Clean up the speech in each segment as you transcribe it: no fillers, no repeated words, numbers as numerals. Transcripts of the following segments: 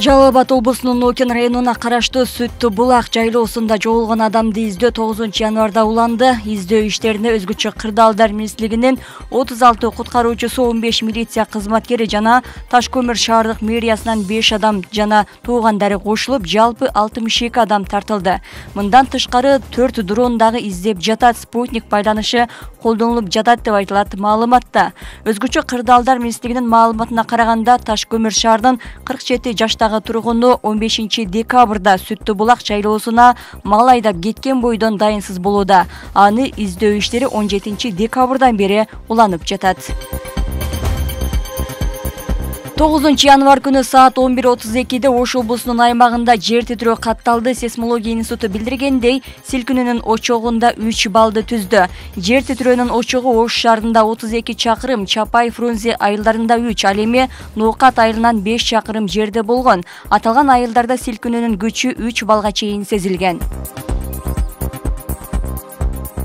Жалал Абад облусунун Нокен районуна караштуу Сүттү Булак жайлоосунда жоголгон адамды издөө 9 январда уланды. Издөө иштерине өзгөчө кырдаалдар министрлигинин 36 куткаруучусу, 15 милиция кызматкери жана Ташкөмүр шаардык мэриясынан 5 адам жана туугандары кошулуп, жалпы 62 адам тартылды. Мындан тышкары 4 дрон дагы издеп жатат, спутник байланышы колдонулуп жатат деп айтылат маалыматта. Өзгөчө кырдаалдар министрлигинин маалыматына караганда, Ташкөмүр шаарынын 47 жаштагы тургуну 15 декабрда Сүттү Булак жайлоосуна мал айдап кеткен бойдон дайынсыз болууда. Аны издөө иштери 17 декабрдан бери уланып жатат. 9 январ күнү саат 11:32-де Ош облусунун аймагында жер титирөө катталды. Сейсмология институту билдиргендей, силкинүүнүн очогунда 3 баллды түздү. Жер титирөөнүн очогу Ош шаарында 32 чакырым, Чапай Фрунзе айылдарында 3, ал эми Ноокат айылынан 5 чакырым жерде болгон. Аталган айылдарда силкинүүнүн күчү 3 баллга чейин сезилген.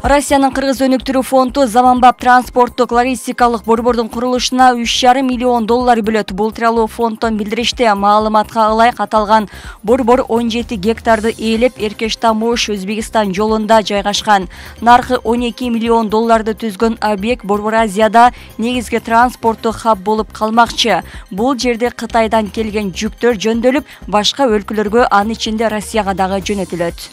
Россиянын Кыргыз өнүктүрүү фонду заманбап транспорттук логистикалык борбордун курулушуна $3,5 миллион бөлөт. Бул тууралуу фонддон билдиришти. Маалыматка ылайык аталган борбор 17 гектарды ээлеп, Эркештам-Ош Өзбекстан жолунда жайгашкан. Наркы $12 миллион түзгөн объект Борбор Азияда негизги транспорттук хаб болуп калмакчы. Бул жерде Кытайдан келген жүктөр жөндөлүп, башка өлкөлөргө, анын ичинде Россияга дагы жөнөтүлөт.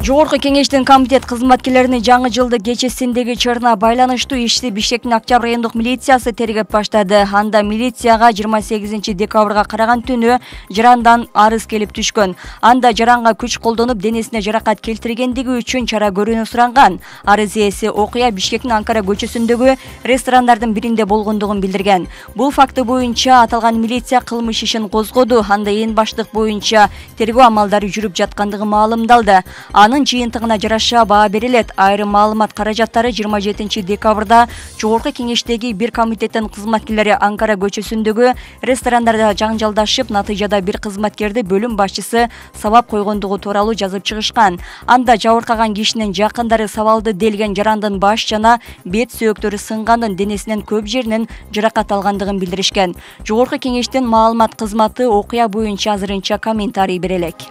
Жогорку кеңештин комитет кызматкерлерини жаңы жылды кечесиндеги чырына байланыштуу ишти Бишкектин Октябрь райондук милициясы тергеп баштады. Анда милицияга 28 декабрга караган түнү жарандан арыз келип түшкөн. Анда жаранга күч колдонуп, денесине жаракат келтиргендиги үчүн чара көрүүнү суранган. Арыз ээси окуя Бишкектин Анкара көчөсүндөгү ресторандардын биринде болгондугун билдирген. Бул факты боюнча аталган милиция кылмыш ишин козгоду. Анда ээн баштык боюнча тергөө амалдары жүрүп жаткандыгы маалымдалды. Анын жыйынтыгына жараша баа берилет. Айрым маалымат каражаттары 27 декабрда жогорку кеңештеги бир комитеттин кызматкерлери Анкара көчөсүндөгү ресторандарда жаңжалдашып, натыйжада бир кызматкерди бөлүм башчысы сабап койгондугу тууралуу жазып чыгышкан. Анда жабыркаган кишинин жакындары сабалды делген жарандын баш жана бет сөөктөрү сынгандын, денесинин көп жеринен жаракат алгандыгын билдиришкен. Жогорку кеңештин маалымат кызматы окуя боюнча азырынча комментарий бере элек.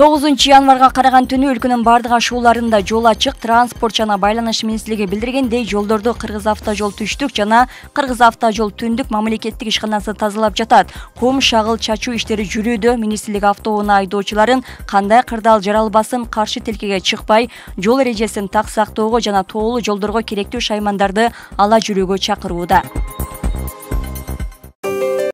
9 январга караган түнү өлкөнүн бардык ашууларында жол ачык. Транспорт жана байланыш министрлиги билдиргендей, жолдорду Кыргыз автожол түштүк жана Кыргыз автожол түндүк мамлекеттик ишканасы тазалап жатат. Кум шагыл чачуу иштери жүрүүдө. Министрлик автоунаа айдоочуларын кандай кырдаал жаралбасын, каршы тилкеге чыкпай, жол эрежесин так сактоого жана тоолуу жолдорго керектүү шаймандарды ала жүрүүгө чакырууда.